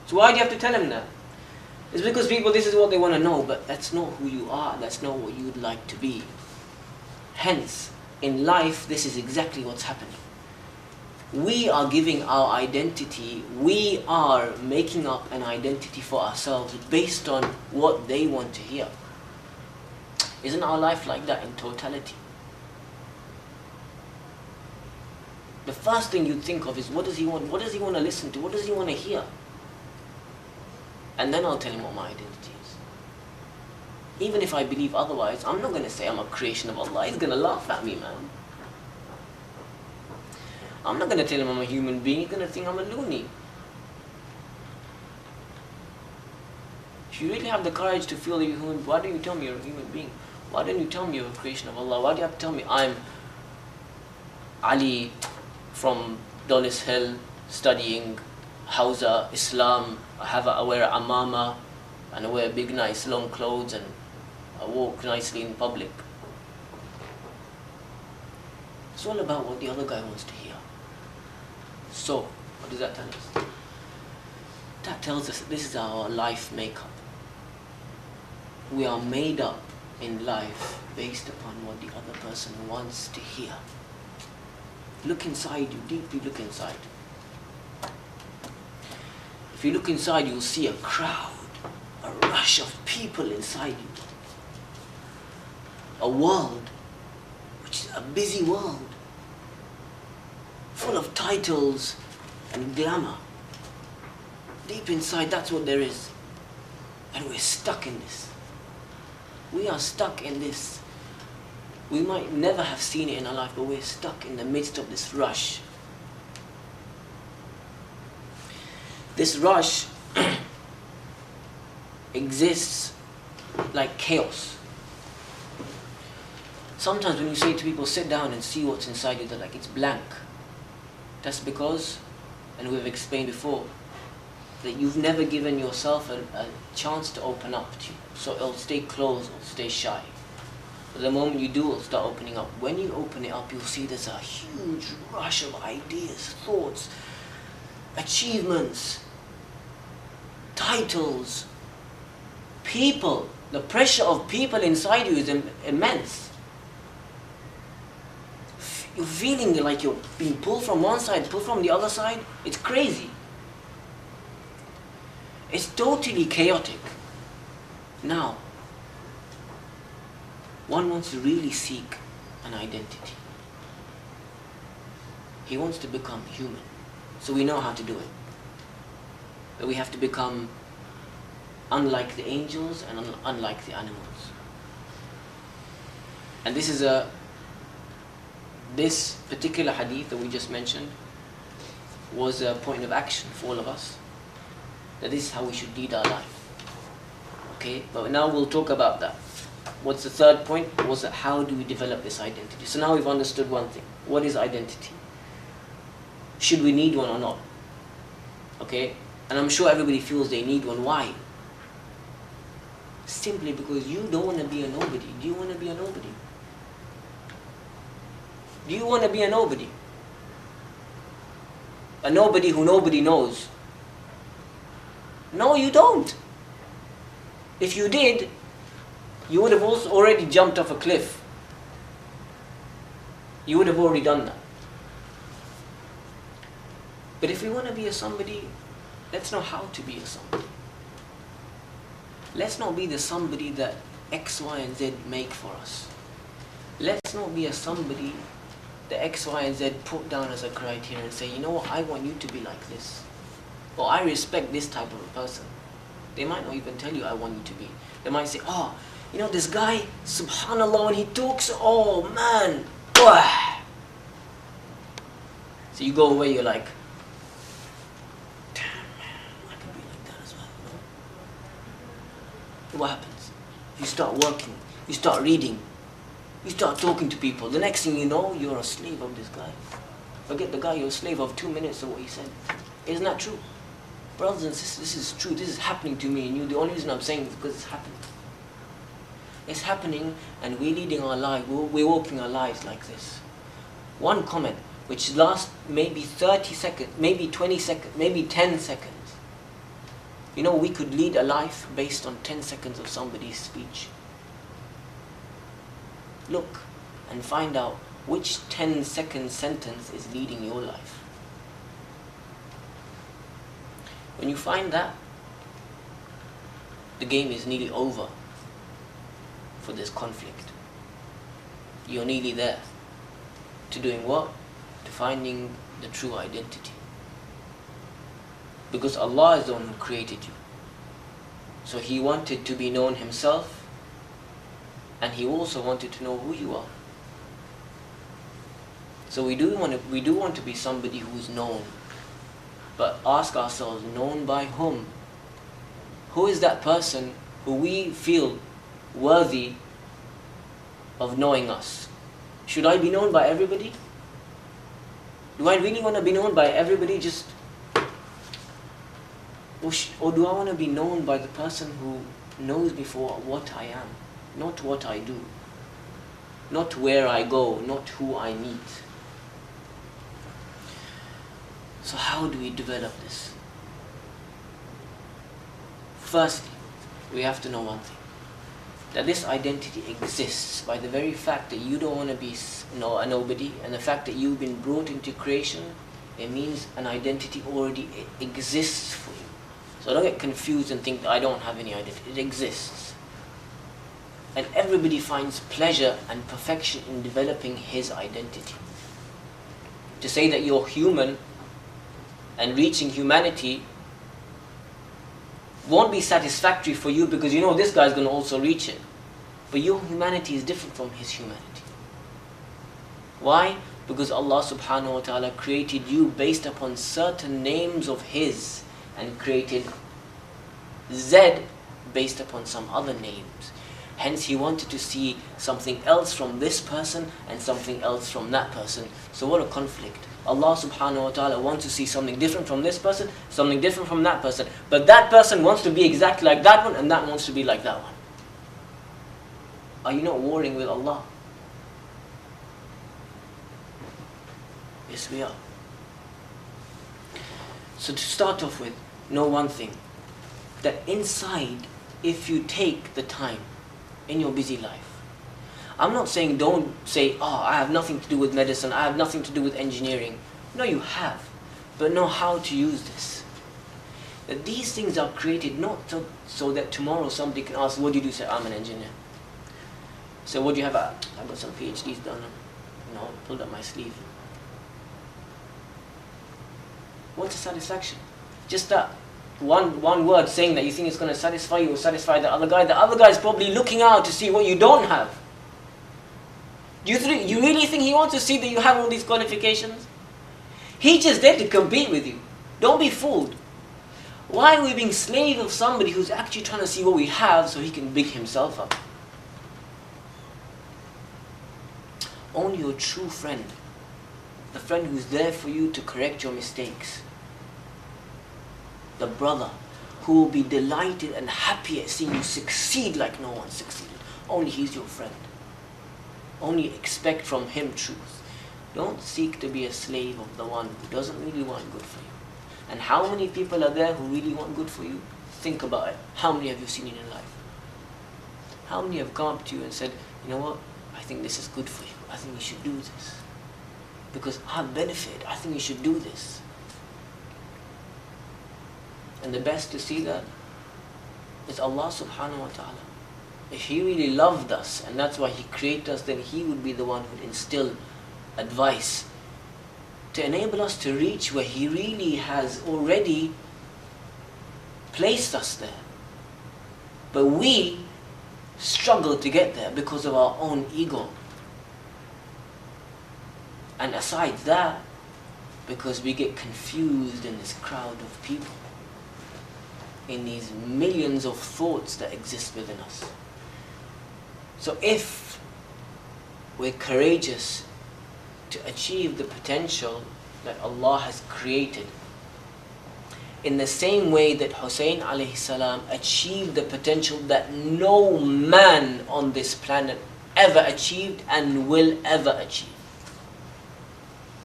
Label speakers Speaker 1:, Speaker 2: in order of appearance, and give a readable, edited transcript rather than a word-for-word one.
Speaker 1: So why do you have to tell him that? It's because people, this is what they want to know, but that's not who you are, that's not what you would like to be. Hence, in life, this is exactly what's happening. We are giving our identity, we are making up an identity for ourselves based on what they want to hear. Isn't our life like that in totality? The first thing you think of is, what does he want? What does he want to listen to? What does he want to hear? And then I'll tell him what my identity is. Even if I believe otherwise, I'm not going to say I'm a creation of Allah. He's going to laugh at me, man. I'm not going to tell him I'm a human being. He's going to think I'm a loony. If you really have the courage to feel that you're human, why don't you tell me you're a human being? Why don't you tell me you're a creation of Allah? Why do you have to tell me I'm Ali from Dulles Hill studying Hausa, Islam, I wear a amama and I wear big nice long clothes and I walk nicely in public. It's all about what the other guy wants to hear. So, what does that tell us? That tells us that this is our life makeup. We are made up in life based upon what the other person wants to hear. Look inside you, deeply look inside. If you look inside, you'll see a crowd, a rush of people inside you. A world, which is a busy world, full of titles and glamour. Deep inside, that's what there is. And we're stuck in this. We are stuck in this. We might never have seen it in our life, but we're stuck in the midst of this rush. This rush exists like chaos. Sometimes when you say to people, sit down and see what's inside you, they're like, it's blank. That's because, and we've explained before, that you've never given yourself a chance to open up to you. So it'll stay closed, it'll stay shy. But the moment you do, it'll start opening up. When you open it up, you'll see there's a huge rush of ideas, thoughts, achievements, titles, people. The pressure of people inside you is immense. You're feeling like you're being pulled from one side, pulled from the other side. It's crazy. It's totally chaotic. Now, one wants to really seek an identity. He wants to become human. So we know how to do it. But we have to become unlike the angels and unlike the animals. And this particular hadith that we just mentioned was a point of action for all of us. That this is how we should lead our life. Okay, but now we'll talk about that. What's the third point? Was that how do we develop this identity? So now we've understood one thing. What is identity? Should we need one or not? Okay, and I'm sure everybody feels they need one. Why? Simply because you don't want to be a nobody. Do you want to be a nobody? Do you want to be a nobody? A nobody who nobody knows? No, you don't. If you did, you would have also already jumped off a cliff. You would have already done that. But if we want to be a somebody, let's know how to be a somebody. Let's not be the somebody that X, Y, and Z make for us. Let's not be a somebody that X, Y, and Z put down as a criteria and say, you know what, I want you to be like this. Or I respect this type of a person. They might not even tell you, I want you to be. They might say, oh, you know this guy, subhanallah, when he talks, oh man, wah. So you go away, you're like, damn man, I can be like that as well. No? What happens? You start working, you start reading, you start talking to people. The next thing you know, you're a slave of this guy. Forget the guy, you're a slave of 2 minutes of what he said. Isn't that true? Brothers and sisters, this is true. This is happening to me and you. The only reason I'm saying it is because it's happening. It's happening and we're leading our life. We're walking our lives like this. One comment, which lasts maybe 30 seconds, maybe 20 seconds, maybe 10 seconds. You know, we could lead a life based on 10 seconds of somebody's speech. Look and find out which 10-second sentence is leading your life. When you find that, the game is nearly over for this conflict. You're nearly there. To doing what? To finding the true identity. Because Allah is the one who created you. So He wanted to be known Himself, and He also wanted to know who you are. So we do want to be somebody who is known. But ask ourselves, known by whom? Who is that person who we feel worthy of knowing us? Should I be known by everybody? Do I really want to be known by everybody just? Or do I want to be known by the person who knows me for what I am, not what I do, not where I go, not who I meet? So how do we develop this? Firstly, we have to know one thing. That this identity exists by the very fact that you don't want to be a nobody, and the fact that you've been brought into creation, it means an identity already exists for you. So don't get confused and think that I don't have any identity. It exists. And everybody finds pleasure and perfection in developing his identity. To say that you're human and reaching humanity won't be satisfactory for you, because you know this guy's going to also reach it. But your humanity is different from his humanity. Why? Because Allah subhanahu wa ta'ala created you based upon certain names of His, and created Z based upon some other names. Hence He wanted to see something else from this person and something else from that person. So what a conflict. Allah subhanahu wa ta'ala wants to see something different from this person, something different from that person. But that person wants to be exactly like that one, and that wants to be like that one. Are you not warring with Allah? Yes, we are. So to start off with, know one thing. That inside, if you take the time in your busy life, I'm not saying don't say, oh, I have nothing to do with medicine, I have nothing to do with engineering. No, you have. But know how to use this. That these things are created not so that tomorrow somebody can ask, what do you do? Say, I'm an engineer. So what do you have? I've got some PhDs done. Pulled up my sleeve. What's the satisfaction? Just that one word saying that you think it's going to satisfy you or satisfy the other guy. The other guy is probably looking out to see what you don't have. You really think he wants to see that you have all these qualifications? He's just there to compete with you. Don't be fooled. Why are we being slave of somebody who's actually trying to see what we have so he can big himself up? Only your true friend, the friend who's there for you to correct your mistakes, the brother who will be delighted and happy at seeing you succeed like no one succeeded, only he's your friend. Only expect from him truth. Don't seek to be a slave of the one who doesn't really want good for you. And how many people are there who really want good for you? Think about it. How many have you seen in your life? How many have come up to you and said, you know what, I think this is good for you. I think you should do this. Because I benefit. I think you should do this. And the best to see that is Allah subhanahu wa ta'ala. If He really loved us, and that's why He created us, then He would be the one who would instill advice to enable us to reach where He really has already placed us there. But we struggle to get there because of our own ego. And aside that, because we get confused in this crowd of people, in these millions of thoughts that exist within us. So if we're courageous to achieve the potential that Allah has created, in the same way that Hussein alayhi salam achieved the potential that no man on this planet ever achieved and will ever achieve.